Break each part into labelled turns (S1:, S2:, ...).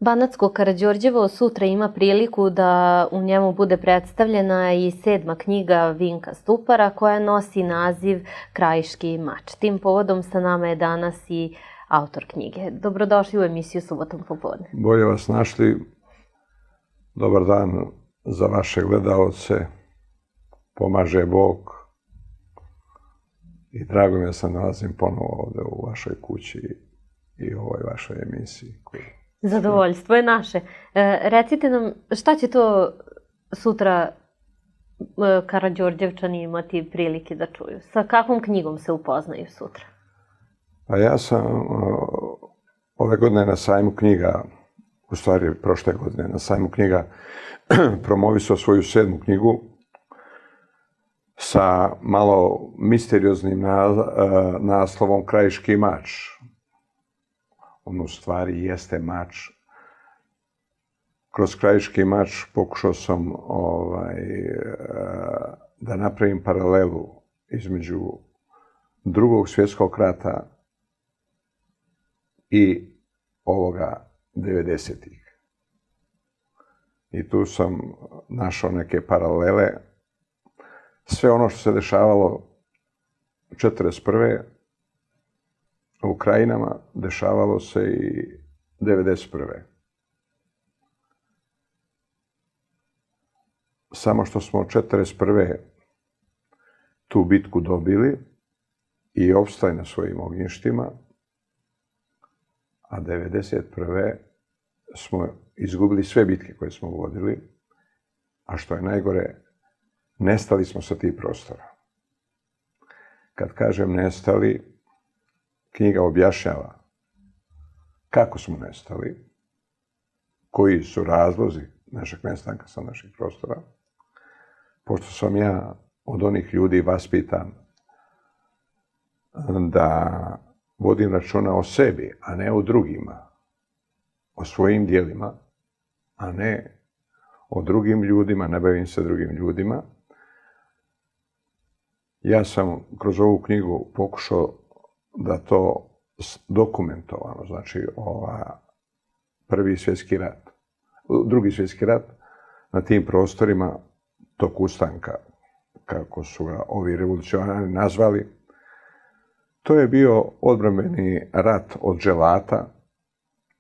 S1: Banatsko Karađorđevo sutra ima priliku da u njemu bude predstavljena i 7. knjiga Vinka Stupara koja nosi naziv Krajiški mač. Tim povodom sa nama je danas i autor knjige. Dobrodošli u emisiju Subotom popodne.
S2: Bolje vas našli. Dobar dan za vaše gledaoce. Pomaže Bog. I drago mi je da se nalazim ponovo ovde u vašoj kući i u ovoj vašoj emisiji.
S1: Zadovoljstvo je naše. Recite nam, šta će to sutra Karađorđevčani imati prilike da čuju? Sa kakvom knjigom se upoznaju sutra?
S2: Pa ja sam ove godine na sajmu knjiga, u stvari prošle godine na sajmu knjiga, promovisao svoju 7. knjigu sa malo misterioznim naslovom Krajiški mač. On u stvari jeste mač. Kroz Krajiški mač pokušao sam da napravim paralelu između Drugog svjetskog rata i ovoga 90-ih. I tu sam našao neke paralele. Sve ono što se dešavalo 1941. u Krajinama, dešavalo se i 1991. Samo što smo 1941. tu bitku dobili i opstali na svojim ognjištima, a 1991. smo izgubili sve bitke koje smo vodili, a što je najgore, nestali smo sa tih prostora. Kad kažem nestali, knjiga objašnjava kako smo nestali, koji su razlozi našeg nestanka sa naših prostora. Pošto sam ja od onih ljudi vaspitan da vodim računa o sebi, a ne o drugima, o svojim djelima, a ne o drugim ljudima, ne bavim se drugim ljudima. Ja sam kroz ovu knjigu pokušao da to dokumentovano, znači Drugi svjetski rat na tim prostorima tog ustanka, kako su ga ovi revolucionari nazvali, to je bio odbrambeni rat od dželata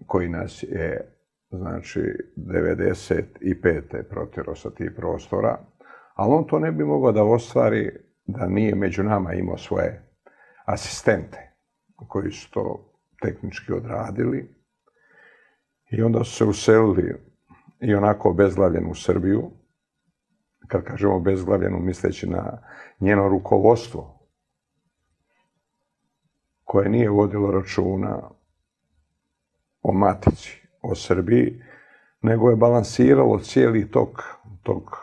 S2: koji nas je, znači, 1995. protjerao sa tih prostora, ali on to ne bi mogao da ostvari da nije među nama imao svoje asistente koji su to tehnički odradili i onda su se uselili i onako obezglavljenu Srbiju. Kad kažemo obezglavljenu, misleći na njeno rukovodstvo koje nije vodilo računa o matici, o Srbiji, nego je balansiralo cijeli tog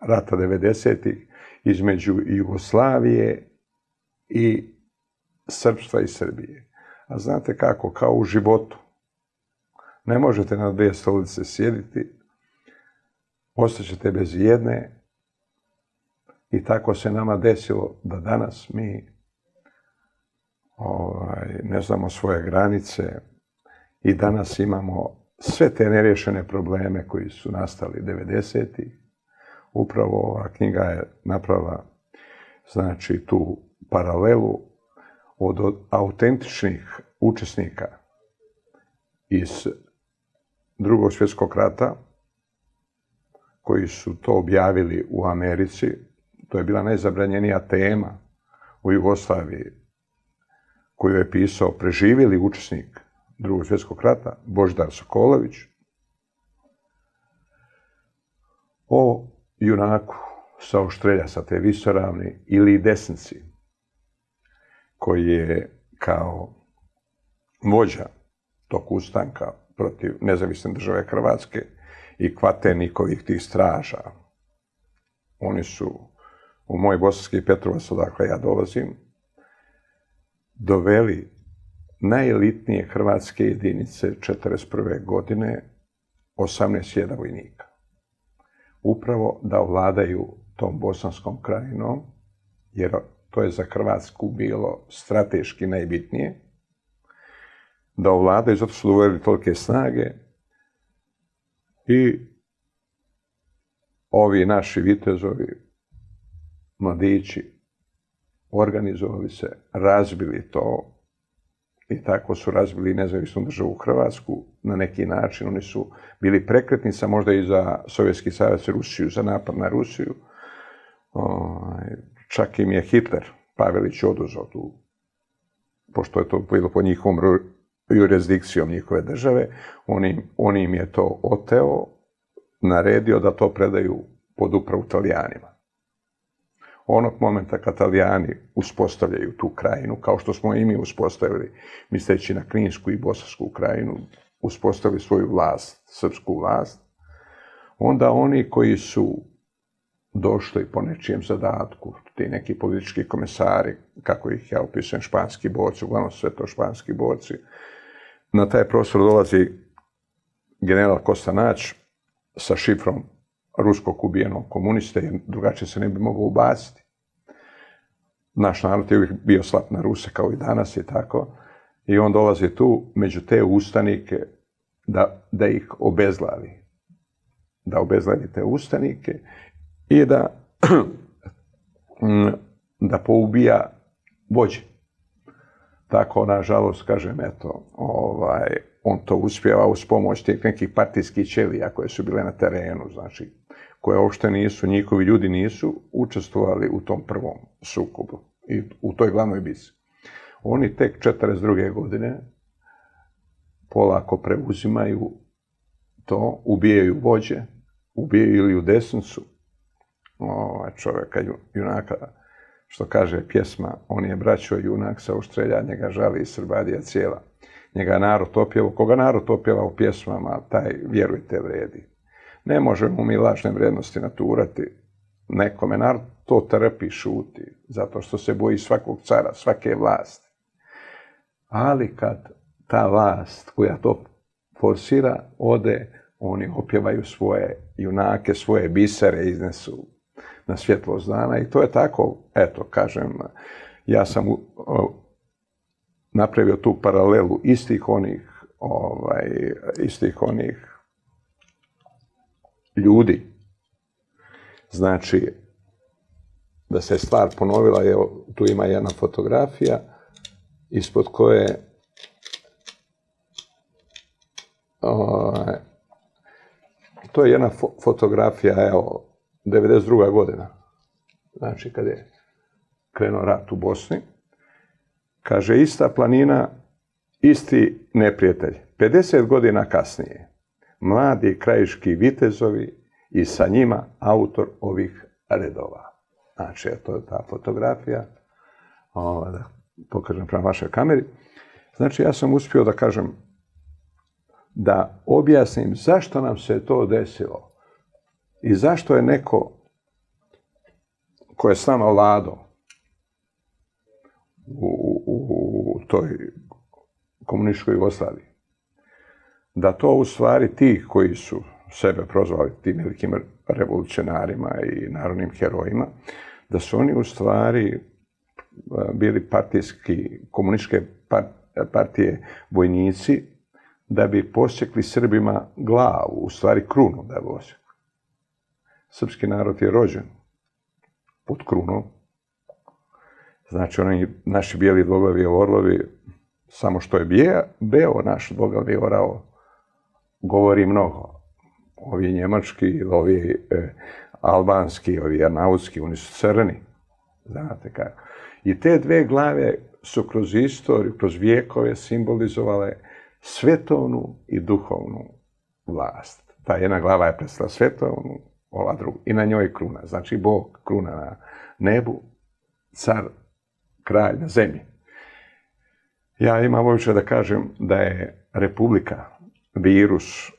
S2: rata 90-ih između Jugoslavije i Srpstva i Srbije. A znate kako, kao u životu. Ne možete na 2 stolice sjediti, ostaćete bez jedne i tako se nama desilo da danas mi ne znamo svoje granice i danas imamo sve te nerješene probleme koji su nastali 90-ih. Upravo ova knjiga je napravila, znači, tu paralelu od autentičnih učesnika iz Drugog svjetskog rata, koji su to objavili u Americi. To je bila najzabranjenija tema u Jugoslaviji, koju je pisao preživjeli učesnik Drugog svjetskog rata, Božidar Sokolović, o junaku sa Oštrelja, sa te Visoravni, ili Desnici, koji je kao vođa tog ustanka protiv nezavisne države Hrvatske i kvaternikovih tih straža. Oni su u moj Bosanski Petrovac, odakle ja dolazim, doveli najelitnije hrvatske jedinice 1941. godine 18.000 vojnika. Upravo da ovladaju tom Bosanskom krajinom, jer to je za Hrvatsku bilo strateški najbitnije, da ovladaju, zato su doveli tolike snage, I ovi naši vitezovi, mladići, organizovali se, razbili to i tako su razbili nezavisnu državu Hrvatsku na neki način. Oni su bili prekretnica možda i za Sovjetski savez i Rusiju, za napad na Rusiju. Čak im je Hitler, Pavelić, oduzeo tu, pošto je to bilo po njihovom jurisdikcijom njihove države, on im je to oteo, naredio da to predaju pod upravu Talijanima. Onog momenta kad Talijani uspostavljaju tu krajinu, kao što smo i mi uspostavili, misleći na Kninsku i Bosansku krajinu, uspostavili svoju vlast, srpsku vlast, onda oni koji su došli po nečijem zadatku, ti neki politički komesari, kako ih ja opisujem, španski borci, uglavnom sve to španski borci, na taj prostor dolazi general Kostanać sa šifrom ruskog ubijenog komuniste, jer drugačije se ne bi mogao ubaciti. Naš narod je uvijek bio slab na Ruse, kao i danas i tako. I on dolazi tu među te ustanike da ih obezglavi. Da obezglavi te ustanike i da poubija vođe. Tako, nažalost, kažem, eto, on to uspjeva uz pomoć tih nekih partijskih ćelija koje su bile na terenu, znači, koje uopšte nisu, njihovi ljudi nisu učestvovali u tom prvom sukobu i u toj glavnoj bici. Oni tek 42. godine polako preuzimaju to, ubijaju vođe, ubijaju Iliju Desnicu, čovjeka, junaka, što kaže pjesma, on je braćo junak sa Uštrelja, njega žali Srbadija cijela. Njega narod opjeva, koga narod opjeva u pjesmama, taj, vjerujte, vredi. Ne možemo mi lažne vrijednosti naturati nekome, narod to trpi, šuti, zato što se boji svakog cara, svake vlasti. Ali kad ta vlast koja to forsira, ode, oni opjevaju svoje junake, svoje bisere, iznesu na svjetlost dana i to je tako, eto, kažem, ja sam napravio tu paralelu istih onih ljudi. Znači, da se stvar ponovila, evo, tu ima jedna fotografija ispod koje to je jedna fotografija, evo, 92. godina, znači kad je krenuo rat u Bosni, kaže, ista planina, isti neprijatelj. 50 godina kasnije, mladi krajiški vitezovi i sa njima autor ovih redova. Znači, to je ta fotografija, da pokažem prema vašoj kameri. Znači, ja sam uspio da kažem, da objasnim zašto nam se to desilo i zašto je neko ko je s nama vladao u toj komunističkoj Jugoslaviji, da to u stvari ti koji su sebe prozvali tim velikim revolucionarima i narodnim herojima, da su oni u stvari bili partijski, komunističke partije vojnici, da bi posjekli Srbima glavu, u stvari krunu da bi osjekli. Srpski narod je rođen pod krunom. Znači, oni naši bijeli dvoglavi orlovi, samo što je beo naš dvoglavi orao, govori mnogo. Ovi njemački, ovi albanski, ovi arnautski, oni su crni. Znate kako. I te dve glave su kroz istoriju, kroz vijekove simbolizovale svetovnu i duhovnu vlast. Ta jedna glava je predstavila svetovnu, ova druga, i na njoj kruna. Znači, Bog, kruna na nebu, car, kralj na zemlji. Ja imam običaj da kažem da je republika virus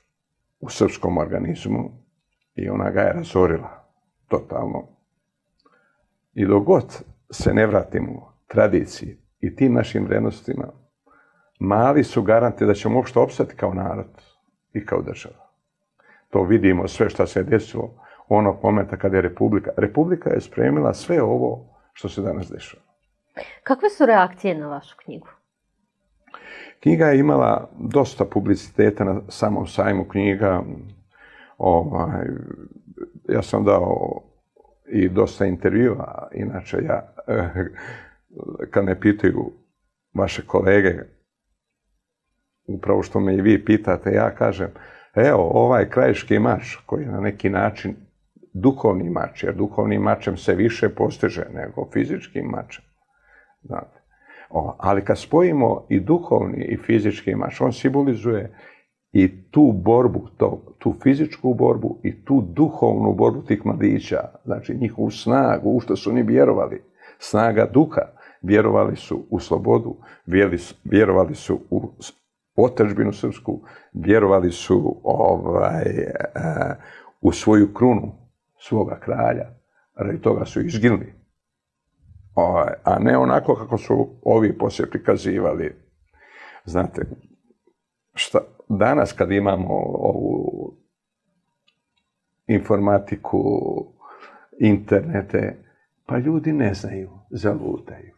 S2: u srpskom organizmu i ona ga je razorila totalno. I dok god se ne vratimo tradiciji i tim našim vrijednostima, mali su garanti da ćemo uopšte opstati kao narod i kao država. To vidimo sve što se je desilo onog momenta kada je republika. Republika je spremila sve ovo što se danas dešava.
S1: Kakve su reakcije na vašu knjigu?
S2: Knjiga je imala dosta publiciteta na samom sajmu knjiga. Ja sam dao i dosta intervjua, inače ja, kad me pitaju vaše kolege, upravo što me i vi pitate, ja kažem, evo, ovaj krajiški mač, koji je na neki način duhovni mač, jer duhovnim mačem se više postiže nego fizičkim mačem. Znate. Ali kad spojimo i duhovni i fizički mač, on simbolizuje i tu borbu, tu fizičku borbu i tu duhovnu borbu tih mladića, znači njihovu snagu, u što su oni vjerovali, snaga duha, vjerovali su u slobodu, vjerovali su u otadžbinu srpsku, vjerovali su u svoju krunu svoga kralja, radi toga su izginuli. A ne onako kako su ovi poslije prikazivali. Znate, danas kad imamo ovu informatiku, internete, pa ljudi ne znaju, zalutaju.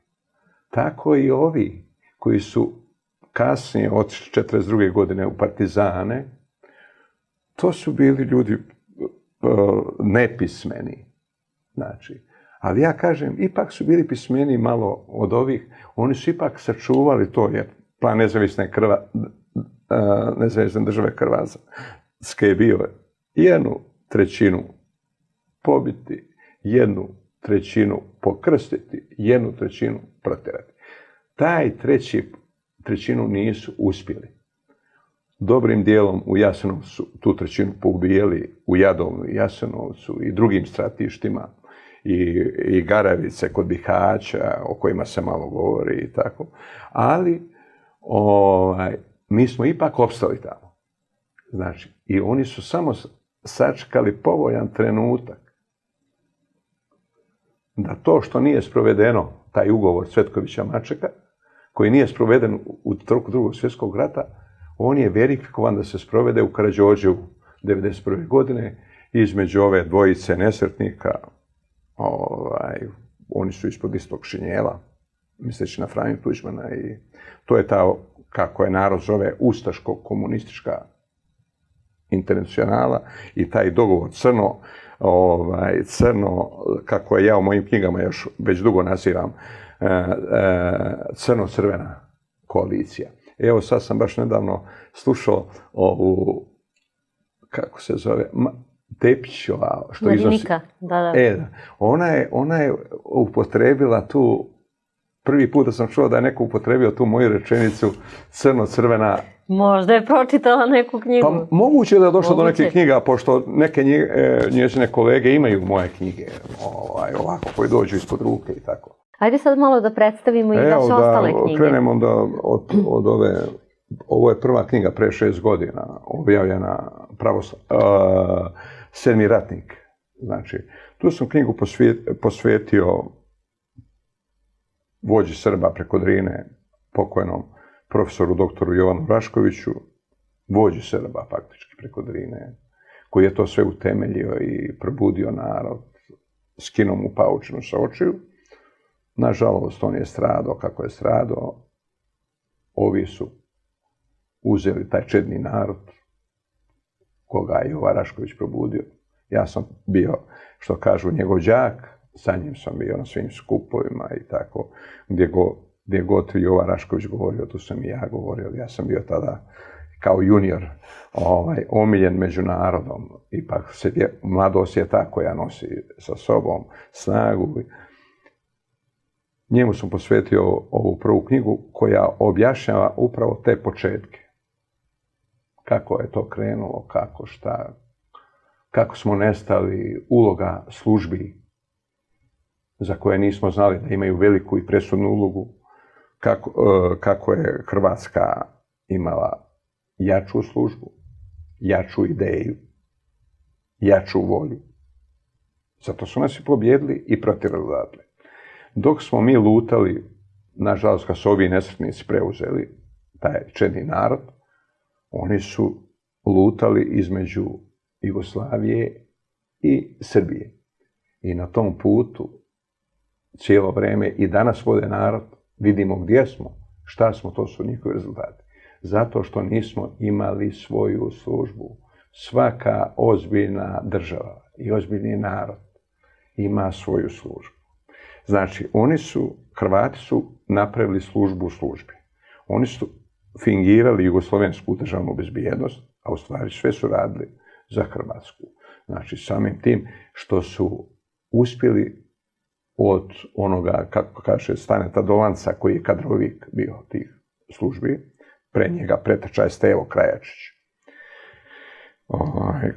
S2: Tako i ovi koji su kasnije od 1942. godine u partizane, to su bili ljudi nepismeni. Znači, ali ja kažem, ipak su bili pismeni malo od ovih, oni su ipak sačuvali to, jer plan nezavisne države Hrvatske je bio 1/3 pobiti, 1/3 pokrstiti, 1/3 protjerati. Taj 1/3 nisu uspjeli. Dobrim dijelom u Jasenovcu tu 1/3 poubijeli, u Jadovnu i Jasenovcu i drugim stratištima, i Garavice kod Bihaća, o kojima se malo govori i tako. Ali mi smo ipak opstali tamo. Znači, i oni su samo sačekali povoljan trenutak da to što nije sprovedeno, taj ugovor Cvetkovića Mačeka, koji nije sproveden u toku Drugog svjetskog rata, on je verifikovan da se sprovede u Karađorđevu 1991. godine između ove dvojice nesretnika. Oni su ispod istog šinjela, misleći na Franju Tuđmana, i to je ta, kako je narod zove, ustaško-komunistička internacionala, i taj dogovor crno, kako je ja u mojim knjigama još već dugo nazivam, crno-crvena koalicija. Evo, sad sam baš nedavno slušao ovu, kako se zove, Tepićova, što iznosi...
S1: Marinika, da.
S2: Ona je upotrebila tu, prvi put da sam čuo da je neko upotrebio tu moju rečenicu crno-crvena.
S1: Možda je pročitala neku knjigu.
S2: Pa moguće da je došlo do nekih knjiga, pošto neke njezine kolege imaju moje knjige, ovako, koji dođu ispod ruke i tako.
S1: Ajde sad malo da predstavimo i vaše ostale knjige.
S2: Evo, da krenemo onda od ove... Ovo je prva knjiga pre 6 godina, objavljena Sedmi ratnik. Znači, tu sam knjigu posvetio vođi Srba preko Drine, pokojnom profesoru doktoru Jovanu Raškoviću, vođi Srba faktički preko Drine, koji je to sve utemeljio i probudio narod, skinuo mu paučinu sa očiju. Nažalost, on je stradao kako je stradao. Ovi su uzeli taj čedni narod koga je Jovan Rašković probudio. Ja sam bio, što kažu, njegov đak, sa njim sam bio na svim skupovima i tako, gdje god Jovan Rašković govorio, tu sam i ja govorio. Ja sam bio tada kao junior omiljen među narodom. Ipak mladost je ta koja nosi sa sobom snagu. Njemu sam posvetio ovu prvu knjigu koja objašnjava upravo te početke. Kako je to krenulo, kako, šta, kako smo nestali, uloga službi za koje nismo znali da imaju veliku i presudnu ulogu, kako je Hrvatska imala jaču službu, jaču ideju, jaču volju. Zato su nas i pobjedili i protjerali odatle. Dok smo mi lutali, nažalost, kad su ovi nesretnici preuzeli taj čedni narod, oni su lutali između Jugoslavije i Srbije. I na tom putu cijelo vrijeme i danas vode narod, vidimo gdje smo, šta smo, to su njihovi rezultati. Zato što nismo imali svoju službu, svaka ozbiljna država i ozbiljni narod ima svoju službu. Znači, Hrvati su napravili službu u službi. Oni su fingirali jugoslovensku državnu bezbjednost, a u stvari sve su radili za Hrvatsku. Znači, samim tim što su uspjeli od onoga, kako kaže, Staneta Dolanca, koji je kadrovik bio tih službi, pre njega preteča je Stevo Krajačić,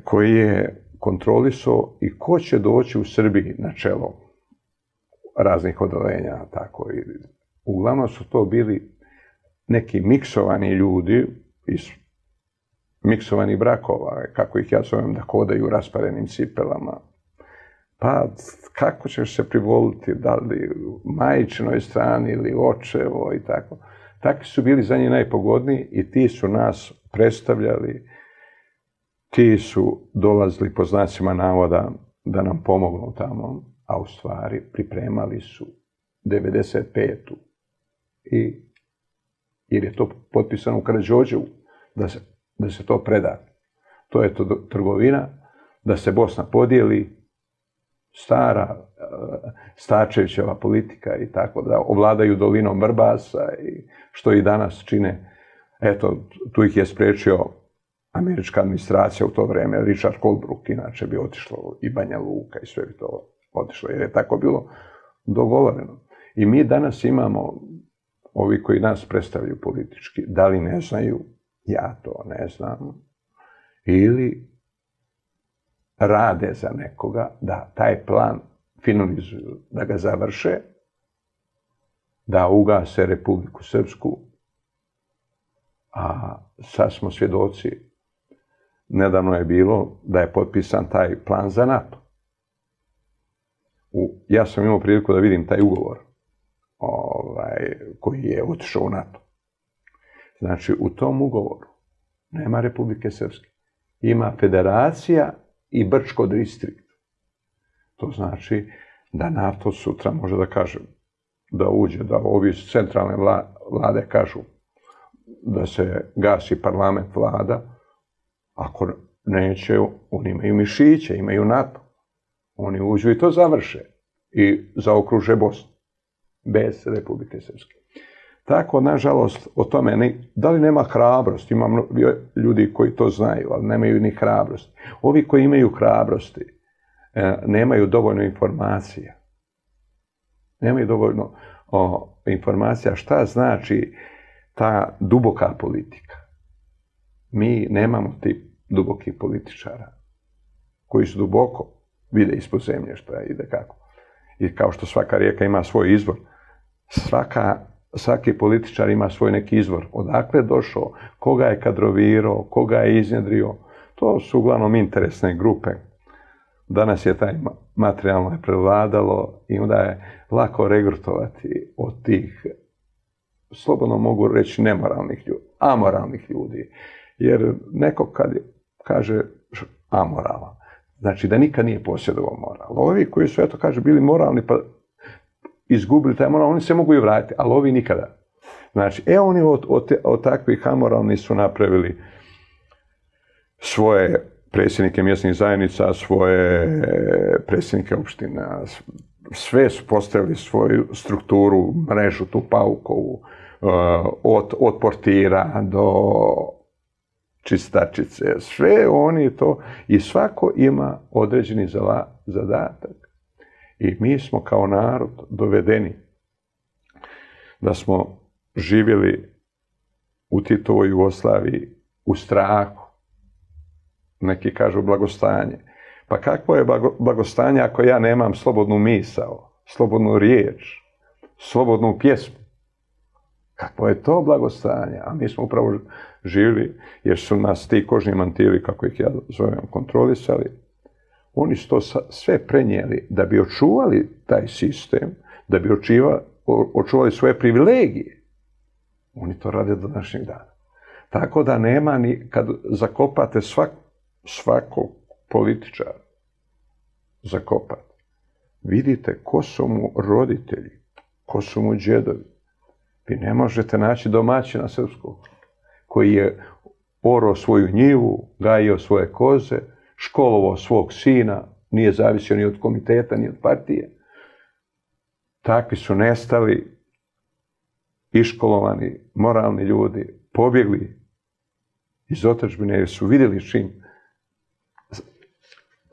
S2: koji je kontrolisao i ko će doći u Srbiji na čelo raznih odeljenja, tako i uglavnom su to bili neki miksovani ljudi iz miksovanih brakova, kako ih ja zovem, da hodaju u rasparenim cipelama. Pa kako ćeš se privoliti, da li majčinoj strani ili očevo i tako. Takvi su bili za njih najpogodniji i ti su nas predstavljali, ti su dolazili po znacima navoda da nam pomognu tamo, a u stvari pripremali su 95. Jer je to potpisano u Karađorđevu, da se to preda. To je trgovina, da se Bosna podijeli, stara Starčevićeva politika i tako, da ovladaju dolinom Vrbasa i što i danas čine. Eto, tu ih je spriječio američka administracija u to vrijeme, Richard Holbrooke, inače bi otišlo i Banja Luka i sve bi to otišlo, jer je tako bilo dogovoreno. I mi danas imamo, ovi koji nas predstavljaju politički, da li ne znaju, ja to ne znam, ili rade za nekoga da taj plan finalizuju, da ga završe, da ugase Republiku Srpsku, a sad smo svjedoci, nedavno je bilo da je potpisan taj plan za NATO. Ja sam imao priliku da vidim taj ugovor koji je otišao u NATO. Znači, u tom ugovoru nema Republike Srpske. Ima federacija i Brčko distrikt. To znači da NATO sutra može da kaže, da uđe, da ovi iz centralne vlade kažu da se gasi parlament, vlada. Ako neće, oni imaju mišiće, imaju NATO. Oni uđu i to završe i zaokruže Bosnu bez Republike Srpske. Tako, nažalost, o tome, da li nema hrabrosti, ima ljudi koji to znaju, ali nemaju ni hrabrosti. Ovi koji imaju hrabrosti nemaju dovoljno informacija. Nemaju dovoljno informacija šta znači ta duboka politika. Mi nemamo tih dubokih političara koji su duboko vide ispod zemlje šta ide kako. I kao što svaka rijeka ima svoj izvor, svaki političar ima svoj neki izvor. Odakle je došao, koga je kadrovirao, koga je iznjedrio. To su uglavnom interesne grupe. Danas je taj materijalno je prevladalo i onda je lako regrutovati od tih, slobodno mogu reći, nemoralnih ljudi, amoralnih ljudi. Jer neko kad kaže amoralan, znači da nikad nije posjedovao moral. Ovi koji su, eto kaže, bili moralni pa izgubili taj moral, oni se mogu i vratiti, ali ovi nikada. Znači, oni od takvih amoralnih su napravili svoje predsjednike mjesnih zajednica, svoje predsjednike opština, sve su postavili svoju strukturu, mrežu tu paukovu, od portira do čistačice, sve oni to, i svako ima određeni zadatak. I mi smo kao narod dovedeni da smo živjeli u Titovoj Jugoslaviji u strahu. Neki kažu blagostanje. Pa kakvo je blagostanje ako ja nemam slobodnu misao, slobodnu riječ, slobodnu pjesmu? Kakvo je to blagostanje? A mi smo upravo živjeli, jer su nas ti kožni mantili, kako ih ja zovem, kontrolisali. Oni su to sve prenijeli da bi očuvali taj sistem, da bi očuvali svoje privilegije. Oni to rade do današnjeg dana. Tako da nema ni, kad zakopate svakog političara, zakopate, vidite ko su mu roditelji, ko su mu džedovi. Vi ne možete naći domaćina srpskog koji je orao svoju njivu, gajio svoje koze, školovao svog sina, nije zavisio ni od komiteta, ni od partije. Takvi su nestali, iškolovani, moralni ljudi, pobjegli iz otadžbine jer su vidjeli čim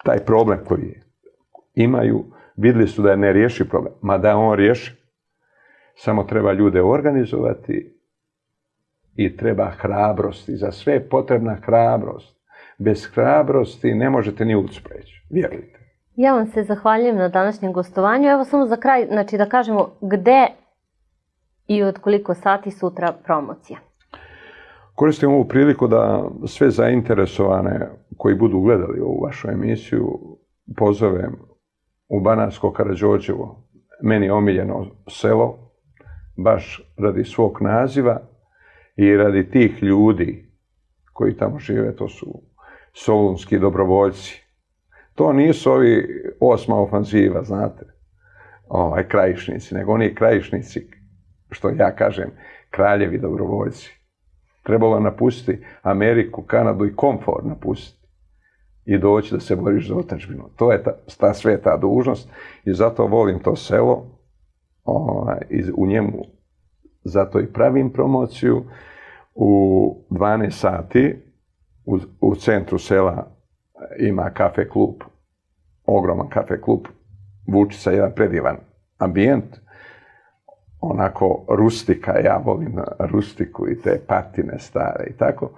S2: taj problem koji imaju, vidjeli su da je nerješiv problem, mada je on rješiv. Samo treba ljude organizovati i treba hrabrosti. Za sve je potrebna hrabrost. Bez hrabrosti ne možete ni ulicu preći, vjerujte.
S1: Ja vam se zahvaljujem na današnjem gostovanju. Evo samo za kraj, znači da kažemo gde i od koliko sati sutra promocija.
S2: Koristim ovu priliku da sve zainteresovane koji budu gledali ovu vašu emisiju pozovem u Banatsko Karađorđevo, meni omiljeno selo, baš radi svog naziva i radi tih ljudi koji tamo žive, to su solunski dobrovoljci. To nisu ovi 8. ofanziva, znate, krajišnici, nego oni krajišnici, što ja kažem, kraljevi dobrovoljci. Trebalo napustiti Ameriku, Kanadu i komfor napustiti i doći da se boriš za otadžbinu. To je ta sveta dužnost i zato volim to selo. U njemu zato i pravim promociju. U 12 sati u centru sela ima kafe klub, ogroman kafe klub, Vučica, jedan predivan ambijent, onako rustika, ja volim rustiku i te patine stare i tako.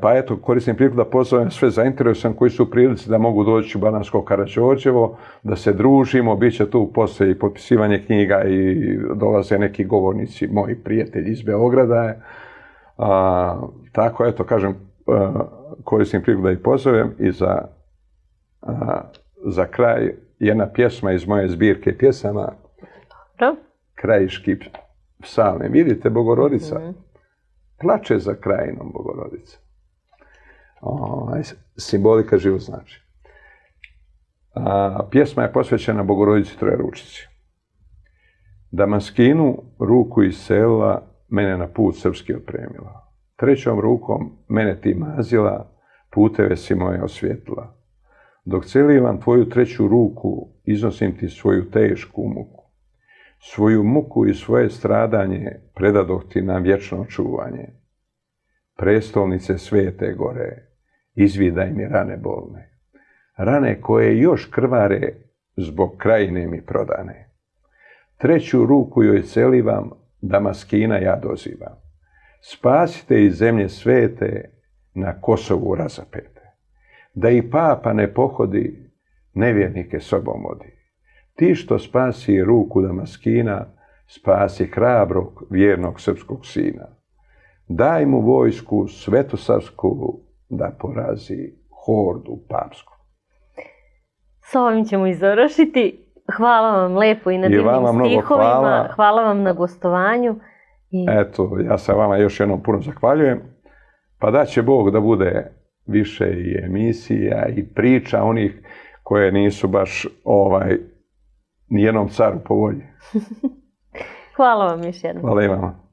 S2: Pa eto, koristim priliku da pozovem sve zainteresovane koji su u prilici da mogu doći u Banatsko Karađorđevo, da se družimo, bit će tu poslije i potpisivanje knjiga i dolaze neki govornici, moji prijatelji iz Beograda. Tako, eto, kažem, koristim priliku da ih pozovem i za kraj jedna pjesma iz moje zbirke pjesama.
S1: Dobro.
S2: Krajiški psalmi. Vidite, Bogorodica plače za krajinom, Bogorodica. Simbolika život znači. Pjesma je posvećena Bogorodici Trojeručici. Damaskinu ruku iscelila, mene na put srpski otpremila. Trećom rukom mene ti mazila, puteve si moje osvijetlila. Dok celivam tvoju treću ruku, iznosim ti svoju tešku muku. Svoju muku i svoje stradanje predadoh ti na vječno čuvanje. Prestolnice svete gore, izvidaj mi rane bolne. Rane koje još krvare zbog krajine mi prodane. Treću ruku joj celivam, Damaskina ja dozivam. Spasite iz zemlje svete, na Kosovu razapete. Da i papa ne pohodi, nevjernike sobom vodi. Ti što spasi ruku Damaskina, spasi hrabrog, vjernog srpskog sina. Daj mu vojsku svetosavsku da porazi hordu papsku.
S1: S ovim ćemo i završiti. Hvala vam lepo i na divnim stihovima. Hvala vam na gostovanju.
S2: Eto, ja se vama još jednom puno zahvaljujem. Pa da će Bog da bude više i emisija i priča onih koje nisu baš nijednom caru po volji.
S1: Hvala vam još jednom.
S2: Hvala i vama.